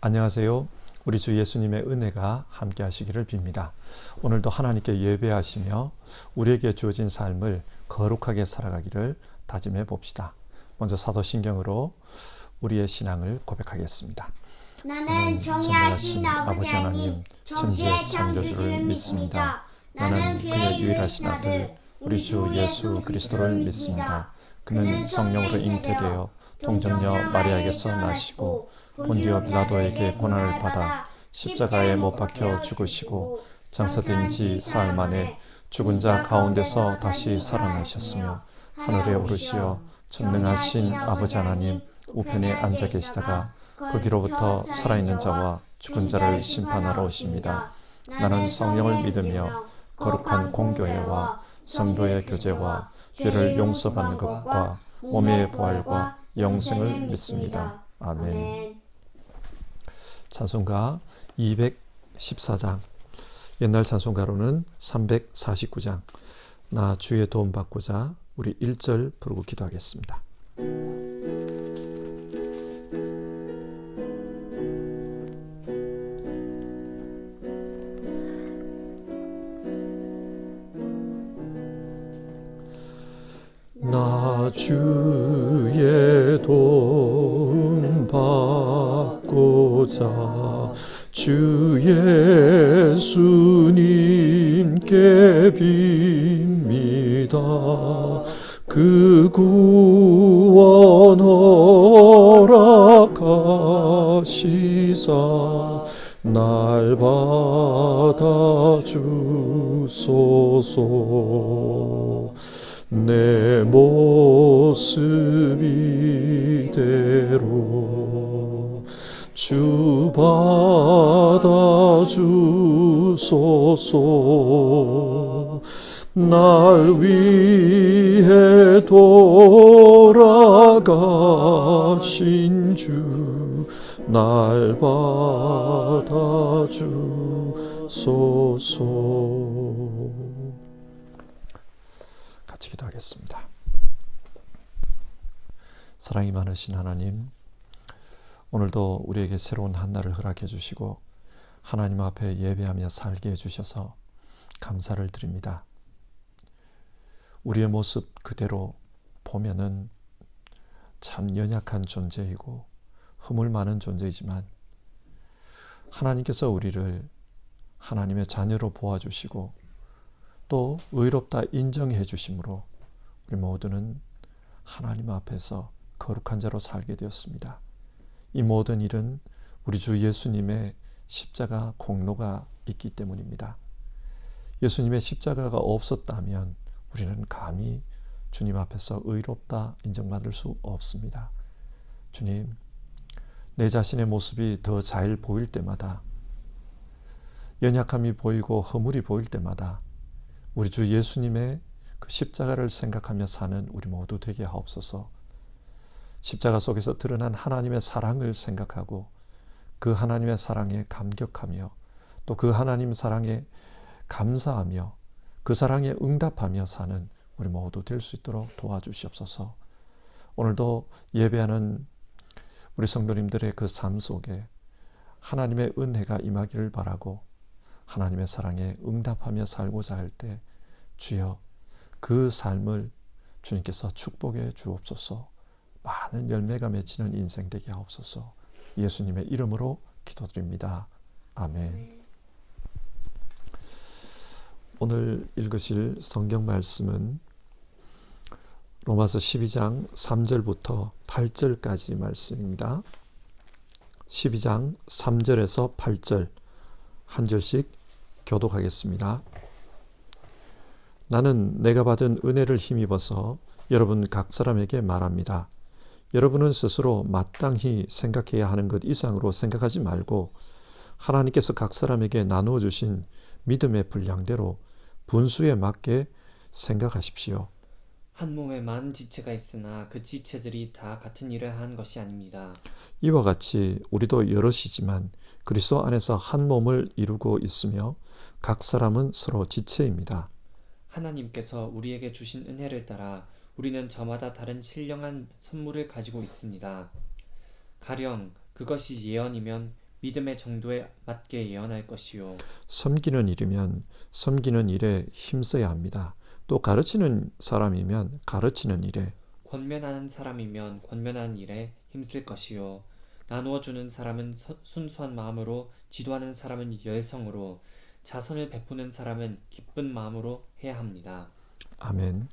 안녕하세요. 우리 주 예수님의 은혜가 함께 하시기를 빕니다. 오늘도 하나님께 예배하시며 우리에게 주어진 삶을 거룩하게 살아가기를 다짐해 봅시다. 먼저 사도신경으로 우리의 신앙을 고백하겠습니다. 나는 정의하신 아버지 하나님, 천지의 창조주를 믿습니다. 나는 그의 유일하신 아들, 우리 주 예수 그리스도를 믿습니다. 그는 성령으로 잉태되어 동정녀 마리아에게서 나시고 본디오 빌라도에게 고난을 받아 십자가에 못 박혀 죽으시고 장사된 지 사흘 만에 죽은 자 가운데서 다시 살아나셨으며 하늘에 오르시어 전능하신 아버지 하나님 우편에 앉아 계시다가 거기로부터 살아있는 자와 죽은 자를 심판하러 오십니다. 나는 성령을 믿으며 거룩한 공교회와 성도의 교제와 죄를 용서받는 것과 몸의 부활과 영생을 믿습니다. 아멘. 찬송가 214장, 옛날 찬송가로는 349장, 나 주의 도움 받고자 우리 1절 부르고 기도하겠습니다. 나 주의 도움 받고자 주 예수님께 빕니다. 그 구원 허락하시사 날 받아 주소서. 내 모습 이대로 주 받아 주소서. 날 위해 돌아가신 주 날 받아 주소서. 같이 기도하겠습니다. 사랑이 많으신 하나님, 오늘도 우리에게 새로운 한 날을 허락해 주시고 하나님 앞에 예배하며 살게 해주셔서 감사를 드립니다. 우리의 모습 그대로 보면은 참 연약한 존재이고 허물 많은 존재이지만 하나님께서 우리를 하나님의 자녀로 보아주시고 또 의롭다 인정해 주심으로 우리 모두는 하나님 앞에서 거룩한 자로 살게 되었습니다. 이 모든 일은 우리 주 예수님의 십자가 공로가 있기 때문입니다. 예수님의 십자가가 없었다면 우리는 감히 주님 앞에서 의롭다 인정받을 수 없습니다. 주님, 내 자신의 모습이 더 잘 보일 때마다, 연약함이 보이고 허물이 보일 때마다 우리 주 예수님의 그 십자가를 생각하며 사는 우리 모두 되게 하옵소서. 십자가 속에서 드러난 하나님의 사랑을 생각하고 그 하나님의 사랑에 감격하며 또 그 하나님 사랑에 감사하며 그 사랑에 응답하며 사는 우리 모두 될 수 있도록 도와주시옵소서. 오늘도 예배하는 우리 성도님들의 그 삶 속에 하나님의 은혜가 임하기를 바라고 하나님의 사랑에 응답하며 살고자 할 때 주여 그 삶을 주님께서 축복해 주옵소서. 많은 열매가 맺히는 인생 되게 하옵소서. 예수님의 이름으로 기도드립니다. 아멘. 오늘 읽으실 성경 말씀은 로마서 12장 3절부터 8절까지 말씀입니다. 12장 3절에서 8절 한 절씩 교독하겠습니다. 나는 내가 받은 은혜를 힘입어서 여러분 각 사람에게 말합니다. 여러분은 스스로 마땅히 생각해야 하는 것 이상으로 생각하지 말고 하나님께서 각 사람에게 나누어 주신 믿음의 분량대로 분수에 맞게 생각하십시오. 한 몸에 많은 지체가 있으나 그 지체들이 다 같은 일을 하는 것이 아닙니다. 이와 같이 우리도 여럿이지만 그리스도 안에서 한 몸을 이루고 있으며 각 사람은 서로 지체입니다. 하나님께서 우리에게 주신 은혜를 따라 우리는 저마다 다른 신령한 선물을 가지고 있습니다. 가령 그것이 예언이면 믿음의 정도에 맞게 예언할 것이요. 섬기는 일이면 섬기는 일에 힘써야 합니다. 또 가르치는 사람이면 가르치는 일에, 권면하는 사람이면 권면하는 일에 힘쓸 것이요. 나누어 주는 사람은 순수한 마음으로, 지도하는 사람은 열성으로, 자선을 베푸는 사람은 기쁜 마음으로 해야 합니다. 아멘.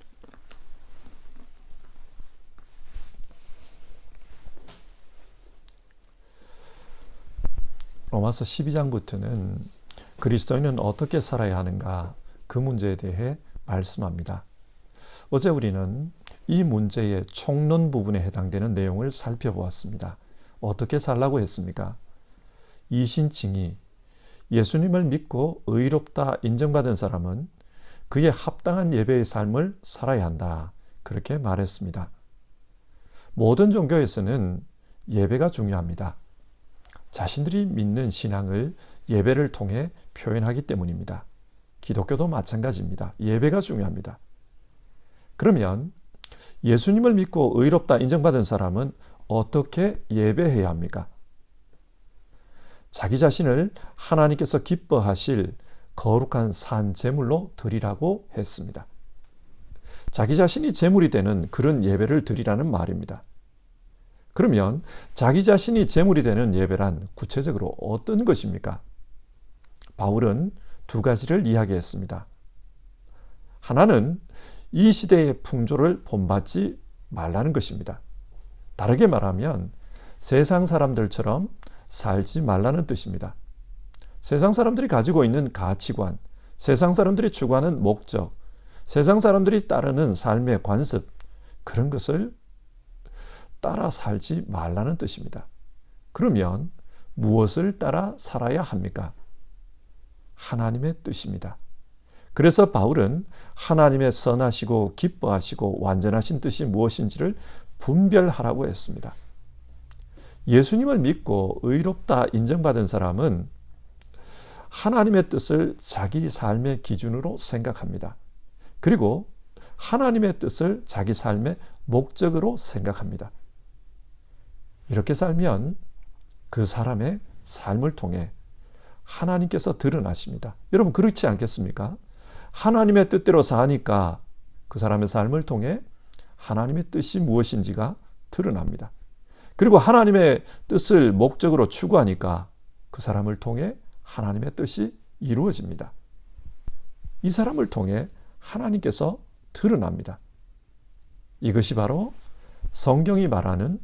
로마서 12장부터는 그리스도인은 어떻게 살아야 하는가, 그 문제에 대해 말씀합니다. 어제 우리는 이 문제의 총론 부분에 해당되는 내용을 살펴보았습니다. 어떻게 살라고 했습니까? 이신칭이 예수님을 믿고 의롭다 인정받은 사람은 그에 합당한 예배의 삶을 살아야 한다, 그렇게 말했습니다. 모든 종교에서는 예배가 중요합니다. 자신들이 믿는 신앙을 예배를 통해 표현하기 때문입니다. 기독교도 마찬가지입니다. 예배가 중요합니다. 그러면 예수님을 믿고 의롭다 인정받은 사람은 어떻게 예배해야 합니까? 자기 자신을 하나님께서 기뻐하실 거룩한 산 제물로 드리라고 했습니다. 자기 자신이 제물이 되는 그런 예배를 드리라는 말입니다. 그러면 자기 자신이 제물이 되는 예배란 구체적으로 어떤 것입니까? 바울은 두 가지를 이야기했습니다. 하나는 이 시대의 풍조를 본받지 말라는 것입니다. 다르게 말하면 세상 사람들처럼 살지 말라는 뜻입니다. 세상 사람들이 가지고 있는 가치관, 세상 사람들이 추구하는 목적, 세상 사람들이 따르는 삶의 관습, 그런 것을 따라 살지 말라는 뜻입니다. 그러면 무엇을 따라 살아야 합니까? 하나님의 뜻입니다. 그래서 바울은 하나님의 선하시고 기뻐하시고 완전하신 뜻이 무엇인지를 분별하라고 했습니다. 예수님을 믿고 의롭다 인정받은 사람은 하나님의 뜻을 자기 삶의 기준으로 생각합니다. 그리고 하나님의 뜻을 자기 삶의 목적으로 생각합니다. 이렇게 살면 그 사람의 삶을 통해 하나님께서 드러나십니다. 여러분 그렇지 않겠습니까? 하나님의 뜻대로 사니까 그 사람의 삶을 통해 하나님의 뜻이 무엇인지가 드러납니다. 그리고 하나님의 뜻을 목적으로 추구하니까 그 사람을 통해 하나님의 뜻이 이루어집니다. 이 사람을 통해 하나님께서 드러납니다. 이것이 바로 성경이 말하는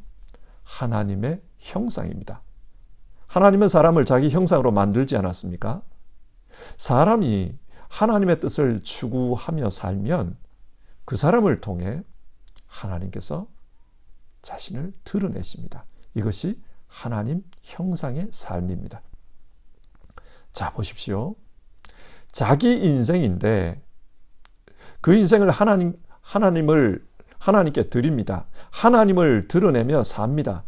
하나님의 형상입니다. 하나님은 사람을 자기 형상으로 만들지 않았습니까? 사람이 하나님의 뜻을 추구하며 살면 그 사람을 통해 하나님께서 자신을 드러내십니다. 이것이 하나님 형상의 삶입니다. 자, 보십시오. 자기 인생인데 그 인생을 하나님께 드립니다. 하나님을 드러내며 삽니다.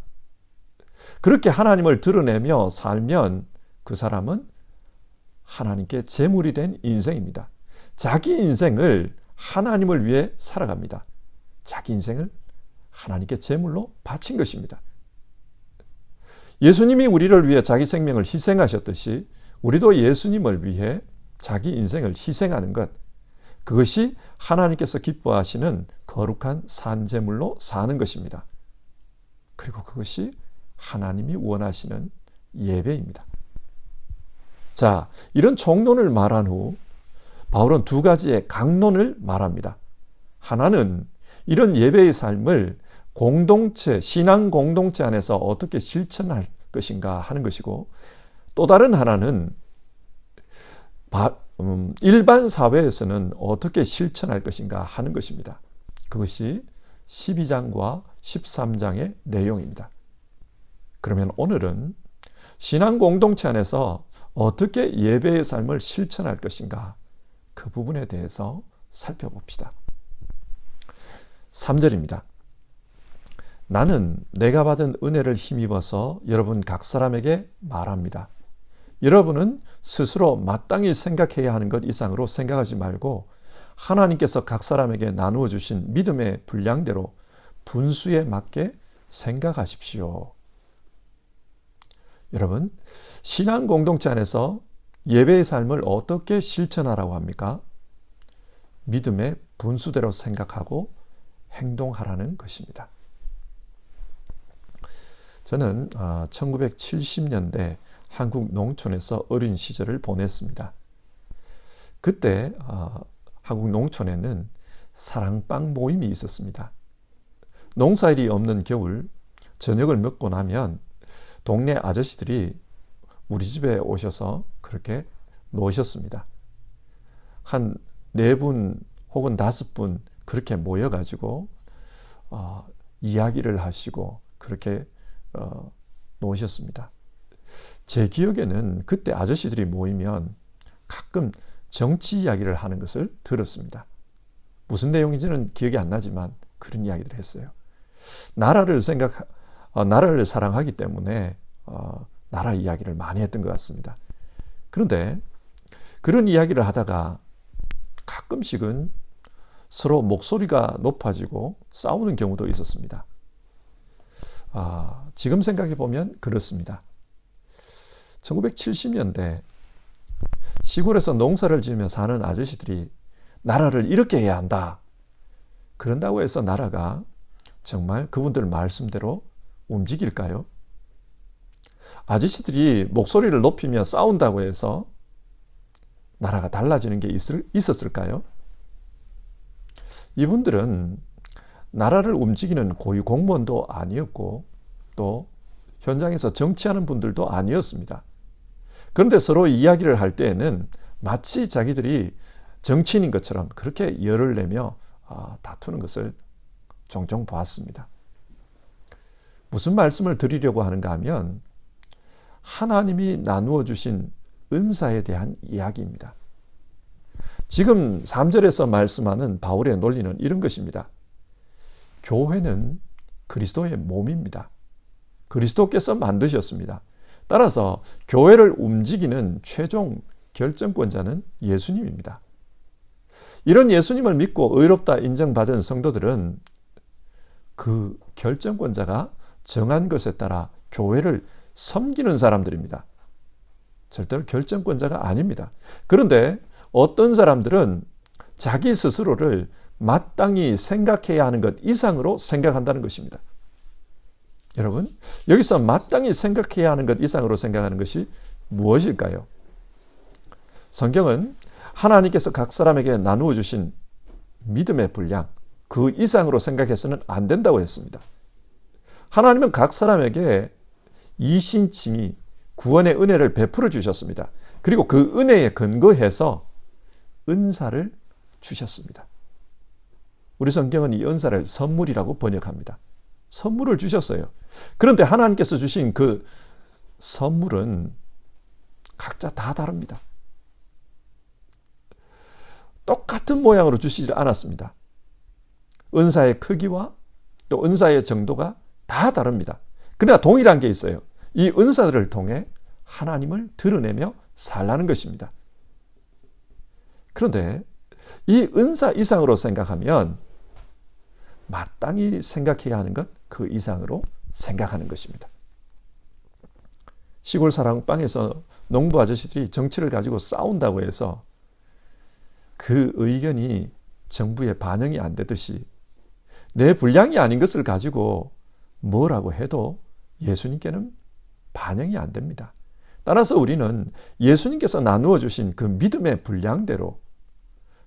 그렇게 하나님을 드러내며 살면 그 사람은 하나님께 제물이 된 인생입니다. 자기 인생을 하나님을 위해 살아갑니다. 자기 인생을 하나님께 제물로 바친 것입니다. 예수님이 우리를 위해 자기 생명을 희생하셨듯이 우리도 예수님을 위해 자기 인생을 희생하는 것, 그것이 하나님께서 기뻐하시는 거룩한 산제물로 사는 것입니다. 그리고 그것이 하나님이 원하시는 예배입니다. 자, 이런 총론을 말한 후 바울은 두 가지의 강론을 말합니다. 하나는 이런 예배의 삶을 공동체, 신앙 공동체 안에서 어떻게 실천할 것인가 하는 것이고, 또 다른 하나는 일반 사회에서는 어떻게 실천할 것인가 하는 것입니다. 그것이 12장과 13장의 내용입니다. 그러면 오늘은 신앙 공동체 안에서 어떻게 예배의 삶을 실천할 것인가, 그 부분에 대해서 살펴봅시다. 3절입니다. 나는 내가 받은 은혜를 힘입어서 여러분 각 사람에게 말합니다. 여러분은 스스로 마땅히 생각해야 하는 것 이상으로 생각하지 말고 하나님께서 각 사람에게 나누어 주신 믿음의 분량대로 분수에 맞게 생각하십시오. 여러분, 신앙 공동체 안에서 예배의 삶을 어떻게 실천하라고 합니까? 믿음의 분수대로 생각하고 행동하라는 것입니다. 저는 1970년대 한국 농촌에서 어린 시절을 보냈습니다. 그때 한국 농촌에는 사랑방 모임이 있었습니다. 농사일이 없는 겨울 저녁을 먹고 나면 동네 아저씨들이 우리 집에 오셔서 그렇게 노셨습니다. 한 4분 혹은 5분 그렇게 모여가지고 이야기를 하시고 그렇게 노셨습니다. 제 기억에는 그때 아저씨들이 모이면 가끔 정치 이야기를 하는 것을 들었습니다. 무슨 내용인지는 기억이 안 나지만 그런 이야기들을 했어요. 나라를 사랑하기 때문에 나라 이야기를 많이 했던 것 같습니다. 그런데 그런 이야기를 하다가 가끔씩은 서로 목소리가 높아지고 싸우는 경우도 있었습니다. 지금 생각해 보면 그렇습니다. 1970년대 시골에서 농사를 지으며 사는 아저씨들이 나라를 이렇게 해야 한다. 그런다고 해서 나라가 정말 그분들 말씀대로 움직일까요? 아저씨들이 목소리를 높이며 싸운다고 해서 나라가 달라지는 게 있었을까요? 이분들은 나라를 움직이는 고위 공무원도 아니었고 또 현장에서 정치하는 분들도 아니었습니다. 그런데 서로 이야기를 할 때에는 마치 자기들이 정치인인 것처럼 그렇게 열을 내며 다투는 것을 종종 보았습니다. 무슨 말씀을 드리려고 하는가 하면 하나님이 나누어 주신 은사에 대한 이야기입니다. 지금 3절에서 말씀하는 바울의 논리는 이런 것입니다. 교회는 그리스도의 몸입니다. 그리스도께서 만드셨습니다. 따라서 교회를 움직이는 최종 결정권자는 예수님입니다. 이런 예수님을 믿고 의롭다 인정받은 성도들은 그 결정권자가 정한 것에 따라 교회를 섬기는 사람들입니다. 절대로 결정권자가 아닙니다. 그런데 어떤 사람들은 자기 스스로를 마땅히 생각해야 하는 것 이상으로 생각한다는 것입니다. 여러분, 여기서 마땅히 생각해야 하는 것 이상으로 생각하는 것이 무엇일까요? 성경은 하나님께서 각 사람에게 나누어 주신 믿음의 분량, 그 이상으로 생각해서는 안 된다고 했습니다. 하나님은 각 사람에게 이신칭의 구원의 은혜를 베풀어 주셨습니다. 그리고 그 은혜에 근거해서 은사를 주셨습니다. 우리 성경은 이 은사를 선물이라고 번역합니다. 선물을 주셨어요. 그런데 하나님께서 주신 그 선물은 각자 다 다릅니다. 똑같은 모양으로 주시지 않았습니다. 은사의 크기와 또 은사의 정도가 다 다릅니다. 그러나 동일한 게 있어요. 이 은사들을 통해 하나님을 드러내며 살라는 것입니다. 그런데 이 은사 이상으로 생각하면 마땅히 생각해야 하는 것 그 이상으로 생각하는 것입니다. 시골 사랑방에서 농부 아저씨들이 정치를 가지고 싸운다고 해서 그 의견이 정부에 반영이 안 되듯이 내 분량이 아닌 것을 가지고 뭐라고 해도 예수님께는 반영이 안 됩니다. 따라서 우리는 예수님께서 나누어 주신 그 믿음의 분량대로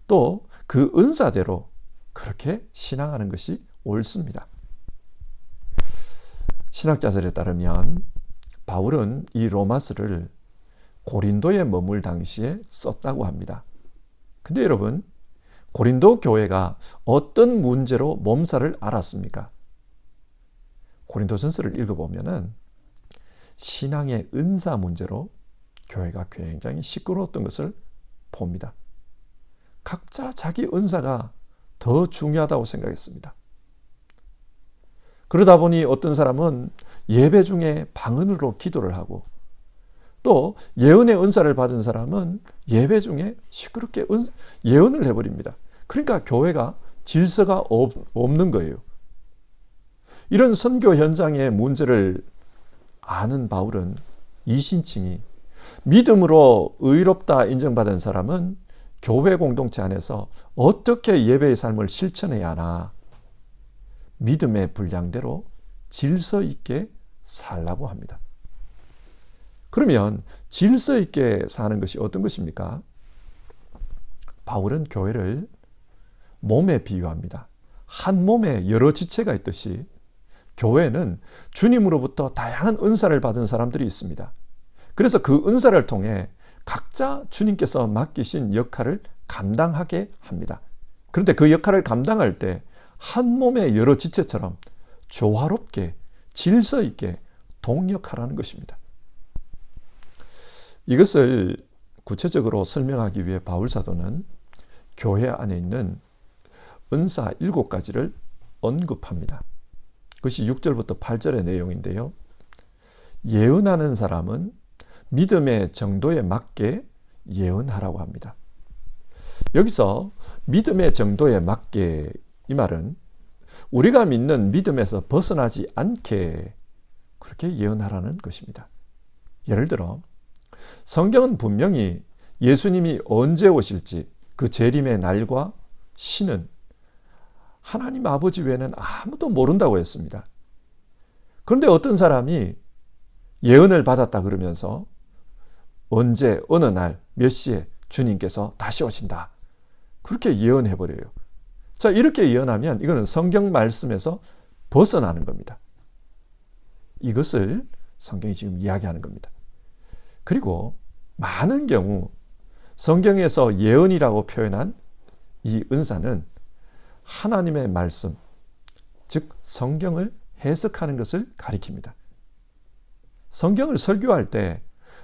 또 그 은사대로 그렇게 신앙하는 것이 옳습니다. 신학자들에 따르면 바울은 이 로마서를 고린도에 머물 당시에 썼다고 합니다. 근데 여러분, 고린도 교회가 어떤 문제로 몸살을 앓았습니까? 고린도전서를 읽어보면은 신앙의 은사 문제로 교회가 굉장히 시끄러웠던 것을 봅니다. 각자 자기 은사가 더 중요하다고 생각했습니다. 그러다 보니 어떤 사람은 예배 중에 방언으로 기도를 하고 또 예언의 은사를 받은 사람은 예배 중에 시끄럽게 예언을 해버립니다. 그러니까 교회가 질서가 없는 거예요. 이런 선교 현장의 문제를 아는 바울은 이신칭이 믿음으로 의롭다 인정받은 사람은 교회 공동체 안에서 어떻게 예배의 삶을 실천해야 하나 믿음의 분량대로 질서 있게 살라고 합니다. 그러면 질서 있게 사는 것이 어떤 것입니까? 바울은 교회를 몸에 비유합니다. 한 몸에 여러 지체가 있듯이 교회는 주님으로부터 다양한 은사를 받은 사람들이 있습니다. 그래서 그 은사를 통해 각자 주님께서 맡기신 역할을 감당하게 합니다. 그런데 그 역할을 감당할 때 한 몸의 여러 지체처럼 조화롭게 질서 있게 동력하라는 것입니다. 이것을 구체적으로 설명하기 위해 바울 사도는 교회 안에 있는 은사 7가지를 언급합니다. 그것이 6절부터 8절의 내용인데요. 예언하는 사람은 믿음의 정도에 맞게 예언하라고 합니다. 여기서 믿음의 정도에 맞게 이 말은 우리가 믿는 믿음에서 벗어나지 않게 그렇게 예언하라는 것입니다. 예를 들어 성경은 분명히 예수님이 언제 오실지 그 재림의 날과 시는 하나님 아버지 외에는 아무도 모른다고 했습니다. 그런데 어떤 사람이 예언을 받았다 그러면서 언제 어느 날 몇 시에 주님께서 다시 오신다 그렇게 예언해버려요. 자, 이렇게 예언하면 이거는 성경 말씀에서 벗어나는 겁니다. 이것을 성경이 지금 이야기하는 겁니다. 그리고 많은 경우 성경에서 예언이라고 표현한 이 은사는 하나님의 말씀, 즉 성경을 해석하는 것을 가리킵니다. 성경을 설교할 때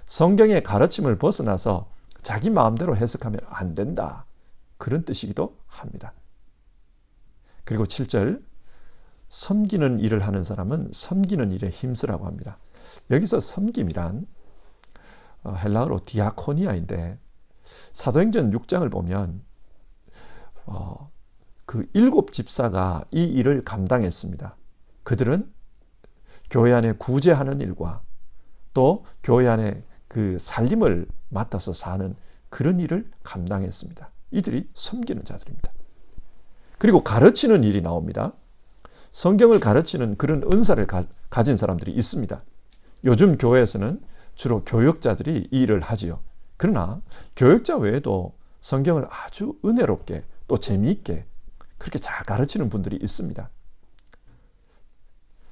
성경의 가르침을 벗어나서 자기 마음대로 해석하면 안 된다. 그런 뜻이기도 합니다. 그리고 7절, 섬기는 일을 하는 사람은 섬기는 일에 힘쓰라고 합니다. 여기서 섬김이란 헬라어로 디아코니아인데 사도행전 6장을 보면 그 7집사가 이 일을 감당했습니다. 그들은 교회 안에 구제하는 일과 또 교회 안에 그 살림을 맡아서 사는 그런 일을 감당했습니다. 이들이 섬기는 자들입니다. 그리고 가르치는 일이 나옵니다. 성경을 가르치는 그런 은사를 가진 사람들이 있습니다. 요즘 교회에서는 주로 교역자들이 이 일을 하지요. 그러나 교역자 외에도 성경을 아주 은혜롭게 또 재미있게 그렇게 잘 가르치는 분들이 있습니다.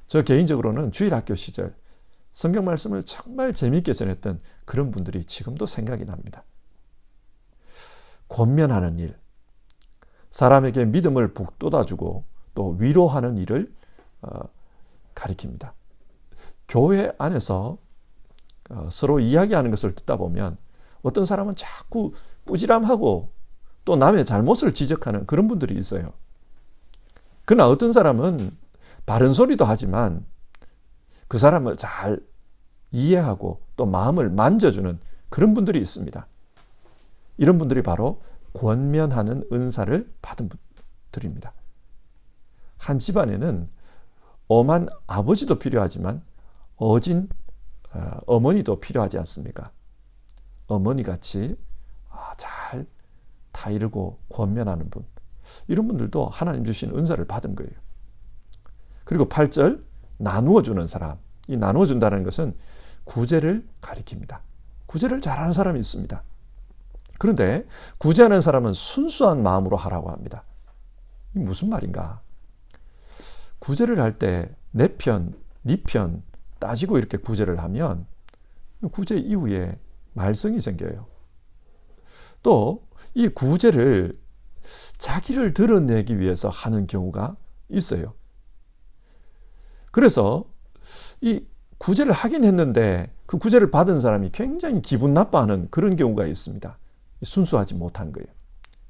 저 개인적으로는 주일학교 시절 성경 말씀을 정말 재미있게 전했던 그런 분들이 지금도 생각이 납니다. 권면하는 일, 사람에게 믿음을 북돋아주고 또 위로하는 일을 가리킵니다. 교회 안에서 서로 이야기하는 것을 듣다 보면 어떤 사람은 자꾸 꾸지람하고 또 남의 잘못을 지적하는 그런 분들이 있어요. 그러나 어떤 사람은 바른 소리도 하지만 그 사람을 잘 이해하고 또 마음을 만져주는 그런 분들이 있습니다. 이런 분들이 바로 권면하는 은사를 받은 분들입니다. 한 집안에는 엄한 아버지도 필요하지만 어진 어머니도 필요하지 않습니까? 어머니같이 잘 다이르고 권면하는 분, 이런 분들도 하나님 주신 은사를 받은 거예요. 그리고 8절, 나누어 주는 사람. 이 나누어 준다는 것은 구제를 가리킵니다. 구제를 잘하는 사람이 있습니다. 그런데 구제하는 사람은 순수한 마음으로 하라고 합니다. 이게 무슨 말인가? 구제를 할 때 내 편, 네 편 따지고 이렇게 구제를 하면 구제 이후에 말썽이 생겨요. 또 이 구제를 자기를 드러내기 위해서 하는 경우가 있어요. 그래서 이 구제를 하긴 했는데 그 구제를 받은 사람이 굉장히 기분 나빠하는 그런 경우가 있습니다. 순수하지 못한 거예요.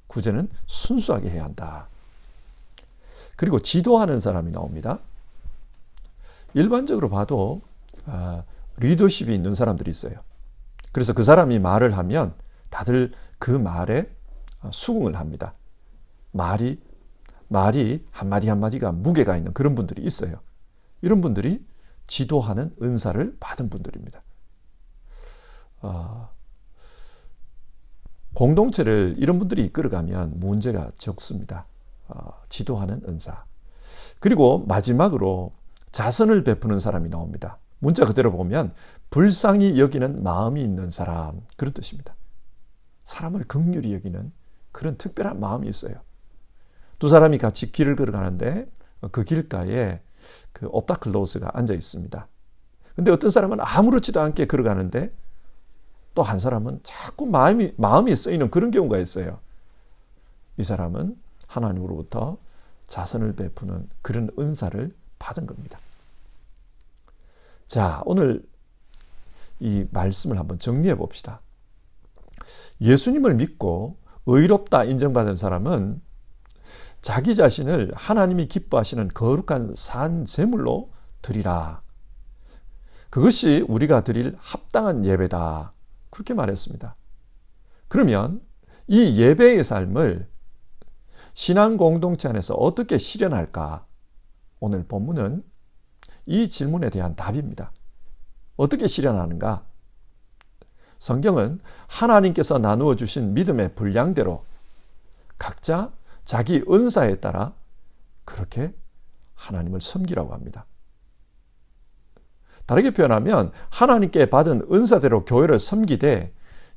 구제는 순수하게 해야 한다. 그리고 지도하는 사람이 나옵니다. 일반적으로 봐도 리더십이 있는 사람들이 있어요. 그래서 그 사람이 말을 하면 다들 그 말에 수긍을 합니다. 말이 한마디 한마디가 무게가 있는 그런 분들이 있어요. 이런 분들이 지도하는 은사를 받은 분들입니다. 공동체를 이런 분들이 이끌어가면 문제가 적습니다. 지도하는 은사. 그리고 마지막으로 자선을 베푸는 사람이 나옵니다. 문자 그대로 보면 불쌍히 여기는 마음이 있는 사람, 그런 뜻입니다. 사람을 긍휼히 여기는 그런 특별한 마음이 있어요. 두 사람이 같이 길을 걸어가는데 그 길가에 그 옵타클로스가 앉아 있습니다. 근데 어떤 사람은 아무렇지도 않게 걸어가는데 또 한 사람은 자꾸 마음이 쓰이는 그런 경우가 있어요. 이 사람은 하나님으로부터 자선을 베푸는 그런 은사를 받은 겁니다. 자, 오늘 이 말씀을 한번 정리해 봅시다. 예수님을 믿고 의롭다 인정받은 사람은 자기 자신을 하나님이 기뻐하시는 거룩한 산 제물로 드리라. 그것이 우리가 드릴 합당한 예배다. 그렇게 말했습니다. 그러면 이 예배의 삶을 신앙 공동체 안에서 어떻게 실현할까? 오늘 본문은 이 질문에 대한 답입니다. 어떻게 실현하는가? 성경은 하나님께서 나누어 주신 믿음의 분량대로 각자 자기 은사에 따라 그렇게 하나님을 섬기라고 합니다. 다르게 표현하면 하나님께 받은 은사대로 교회를 섬기되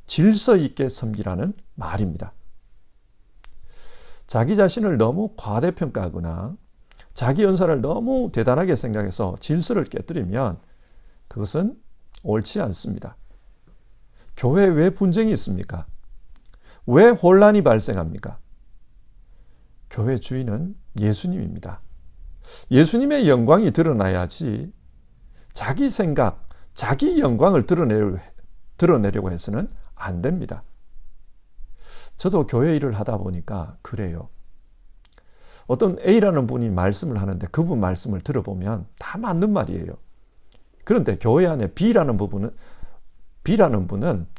질서 있게 섬기라는 말입니다. 자기 자신을 너무 과대평가하거나 자기 은사를 너무 대단하게 생각해서 질서를 깨뜨리면 그것은 옳지 않습니다. 교회에 왜 분쟁이 있습니까? 왜 혼란이 발생합니까? 교회 주인은 예수님입니다. 예수님의 영광이 드러나야지 자기 생각, 자기 영광을 드러내려고 해서는 안 됩니다. 저도 교회 일을 하다 보니까 그래요. 어떤 A라는 분이 말씀을 하는데 그분 말씀을 들어보면 다 맞는 말이에요. 그런데 교회 안에 B라는 분은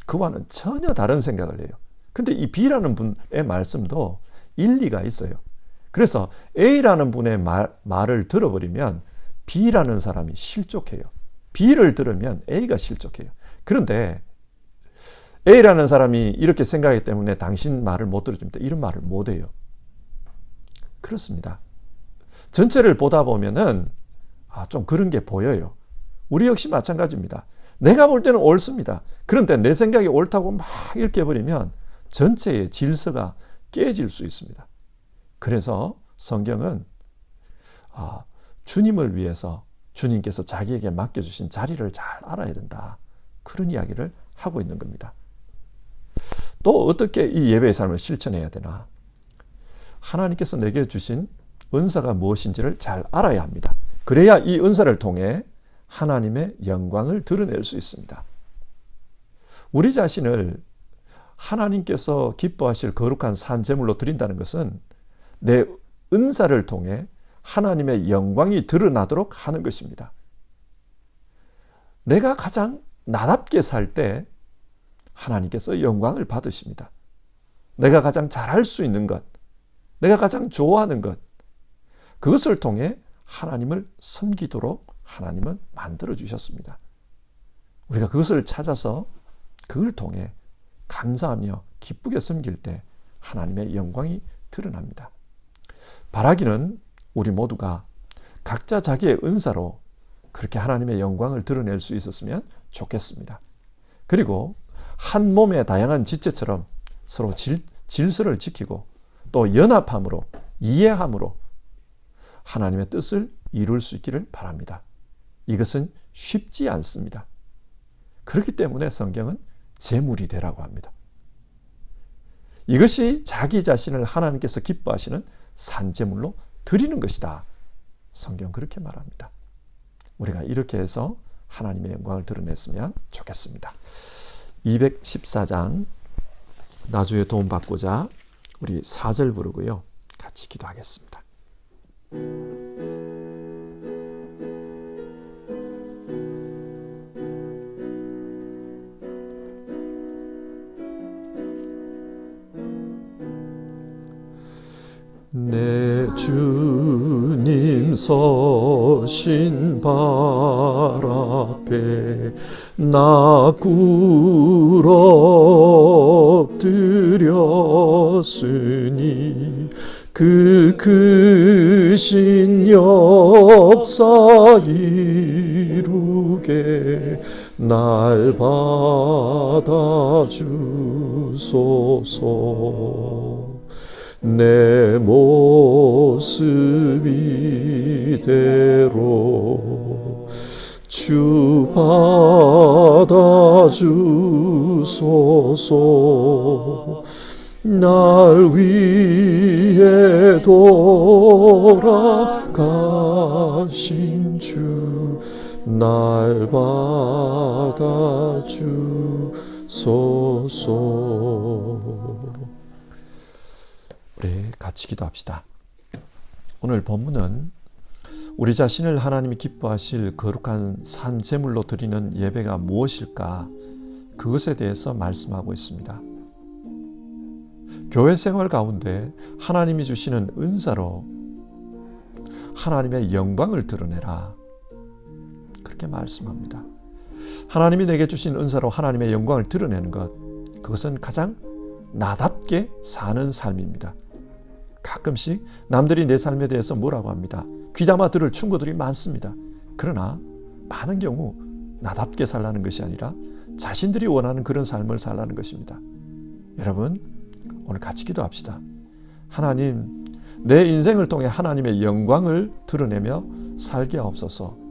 그와는 전혀 다른 생각을 해요. 근데 이 B라는 분의 말씀도 일리가 있어요. 그래서 A라는 분의 말을 들어버리면 B라는 사람이 실족해요. B를 들으면 A가 실족해요. 그런데 A라는 사람이 이렇게 생각하기 때문에 당신 말을 못 들어줍니다. 이런 말을 못 해요. 그렇습니다. 전체를 보다 보면은 좀 그런 게 보여요. 우리 역시 마찬가지입니다. 내가 볼 때는 옳습니다. 그런데 내 생각이 옳다고 막 이렇게 해버리면 전체의 질서가 깨질 수 있습니다. 그래서 성경은 주님을 위해서 주님께서 자기에게 맡겨주신 자리를 잘 알아야 된다. 그런 이야기를 하고 있는 겁니다. 또 어떻게 이 예배의 삶을 실천해야 되나? 하나님께서 내게 주신 은사가 무엇인지를 잘 알아야 합니다. 그래야 이 은사를 통해 하나님의 영광을 드러낼 수 있습니다. 우리 자신을 하나님께서 기뻐하실 거룩한 산 제물로 드린다는 것은 내 은사를 통해 하나님의 영광이 드러나도록 하는 것입니다. 내가 가장 나답게 살 때 하나님께서 영광을 받으십니다. 내가 가장 잘할 수 있는 것, 내가 가장 좋아하는 것, 그것을 통해 하나님을 섬기도록 하나님은 만들어 주셨습니다. 우리가 그것을 찾아서 그걸 통해 감사하며 기쁘게 섬길 때 하나님의 영광이 드러납니다. 바라기는 우리 모두가 각자 자기의 은사로 그렇게 하나님의 영광을 드러낼 수 있었으면 좋겠습니다. 그리고 한 몸의 다양한 지체처럼 서로 질서를 지키고 또 연합함으로 이해함으로 하나님의 뜻을 이룰 수 있기를 바랍니다. 이것은 쉽지 않습니다. 그렇기 때문에 성경은 제물이 되라고 합니다. 이것이 자기 자신을 하나님께서 기뻐하시는 산제물로 드리는 것이다. 성경 그렇게 말합니다. 우리가 이렇게 해서 하나님의 영광을 드러냈으면 좋겠습니다. 214장 나주의 도움 받고자 우리 4절 부르고요. 같이 기도하겠습니다. 내 주님 서신 발 앞에 나 꿇어뜨렸으니 그 크신 역사 이루게 날 받아주소서. 내 모습 이대로 주 받아주소서. 날 위해 돌아가신 주 날 받아주소서. 우리 같이 기도합시다. 오늘 본문은 우리 자신을 하나님이 기뻐하실 거룩한 산 제물로 드리는 예배가 무엇일까? 그것에 대해서 말씀하고 있습니다. 교회 생활 가운데 하나님이 주시는 은사로 하나님의 영광을 드러내라. 그렇게 말씀합니다. 하나님이 내게 주신 은사로 하나님의 영광을 드러내는 것, 그것은 가장 나답게 사는 삶입니다. 가끔씩 남들이 내 삶에 대해서 뭐라고 합니다. 귀담아 들을 충고들이 많습니다. 그러나 많은 경우 나답게 살라는 것이 아니라 자신들이 원하는 그런 삶을 살라는 것입니다. 여러분, 오늘 같이 기도합시다. 하나님, 내 인생을 통해 하나님의 영광을 드러내며 살게 하옵소서.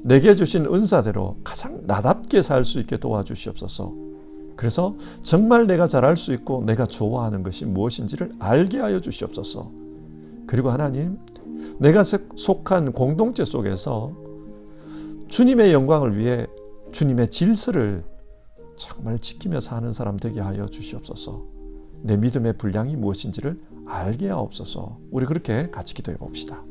내게 주신 은사대로 가장 나답게 살 수 있게 도와주시옵소서. 그래서 정말 내가 잘할 수 있고 내가 좋아하는 것이 무엇인지를 알게 하여 주시옵소서. 그리고 하나님, 내가 속한 공동체 속에서 주님의 영광을 위해 주님의 질서를 정말 지키며 사는 사람 되게 하여 주시옵소서. 내 믿음의 분량이 무엇인지를 알게 하옵소서. 우리 그렇게 같이 기도해 봅시다.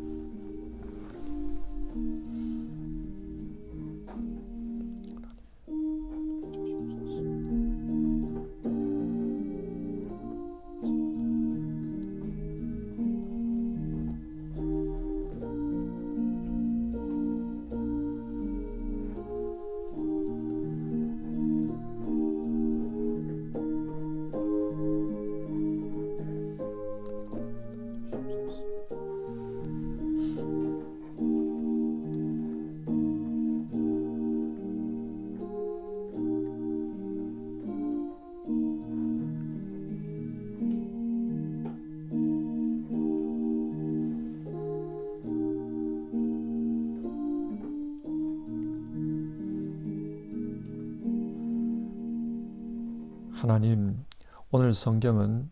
하나님, 오늘 성경은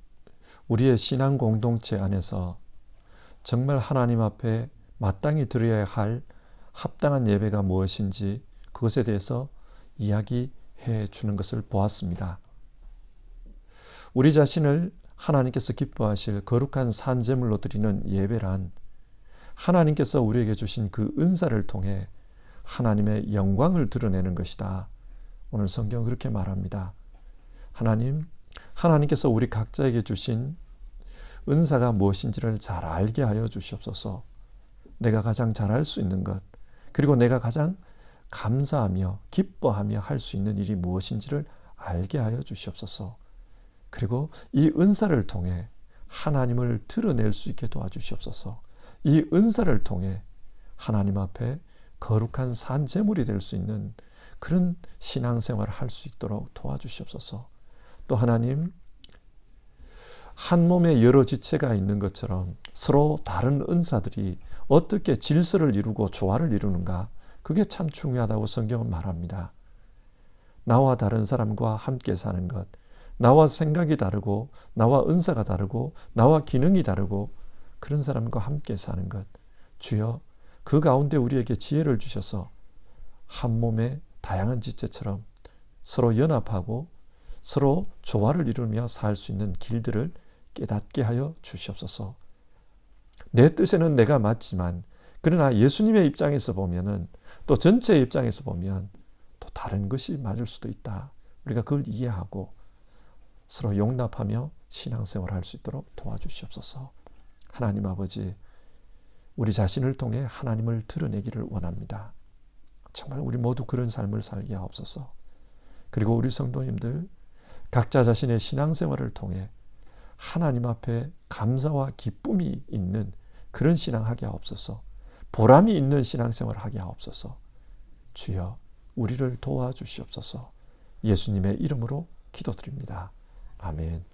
우리의 신앙 공동체 안에서 정말 하나님 앞에 마땅히 드려야 할 합당한 예배가 무엇인지 그것에 대해서 이야기해 주는 것을 보았습니다. 우리 자신을 하나님께서 기뻐하실 거룩한 산제물로 드리는 예배란 하나님께서 우리에게 주신 그 은사를 통해 하나님의 영광을 드러내는 것이다. 오늘 성경은 그렇게 말합니다. 하나님께서 우리 각자에게 주신 은사가 무엇인지를 잘 알게 하여 주시옵소서. 내가 가장 잘할 수 있는 것, 그리고 내가 가장 감사하며 기뻐하며 할 수 있는 일이 무엇인지를 알게 하여 주시옵소서. 그리고 이 은사를 통해 하나님을 드러낼 수 있게 도와주시옵소서. 이 은사를 통해 하나님 앞에 거룩한 산제물이 될 수 있는 그런 신앙생활을 할 수 있도록 도와주시옵소서. 또 하나님, 한 몸에 여러 지체가 있는 것처럼 서로 다른 은사들이 어떻게 질서를 이루고 조화를 이루는가, 그게 참 중요하다고 성경은 말합니다. 나와 다른 사람과 함께 사는 것, 나와 생각이 다르고 나와 은사가 다르고 나와 기능이 다르고 그런 사람과 함께 사는 것, 주여 그 가운데 우리에게 지혜를 주셔서 한 몸의 다양한 지체처럼 서로 연합하고 서로 조화를 이루며 살 수 있는 길들을 깨닫게 하여 주시옵소서. 내 뜻에는 내가 맞지만 그러나 예수님의 입장에서 보면은, 또 전체의 입장에서 보면 또 다른 것이 맞을 수도 있다. 우리가 그걸 이해하고 서로 용납하며 신앙생활을 할 수 있도록 도와주시옵소서. 하나님 아버지, 우리 자신을 통해 하나님을 드러내기를 원합니다. 정말 우리 모두 그런 삶을 살게 하옵소서. 그리고 우리 성도님들 각자 자신의 신앙생활을 통해 하나님 앞에 감사와 기쁨이 있는 그런 신앙하게 하옵소서. 보람이 있는 신앙생활을 하게 하옵소서. 주여 우리를 도와주시옵소서. 예수님의 이름으로 기도드립니다. 아멘.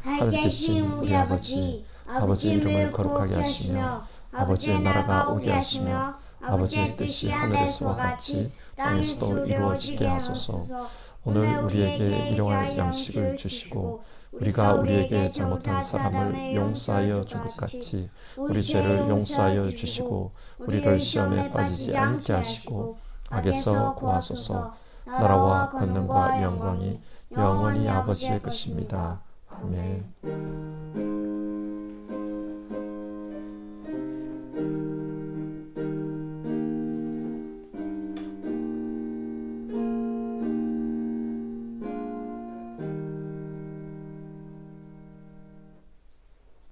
하늘에 계신 우리 아버지, 아버지의 이름을 거룩하게 하시며 아버지의 나라가 오게 하시며 아버지의 뜻이 하늘에서와 같이 땅에서도 이루어지게 하소서. 오늘 우리에게 일용할 양식을 주시고 우리가 우리에게 잘못한 사람을 용서하여 준 것 같이 우리 죄를 용서하여 주시고 우리를 시험에 빠지지 않게 하시고 악에서 구하소서. 나라와 권능과 영광이 영원히 아버지의 것입니다. 아멘.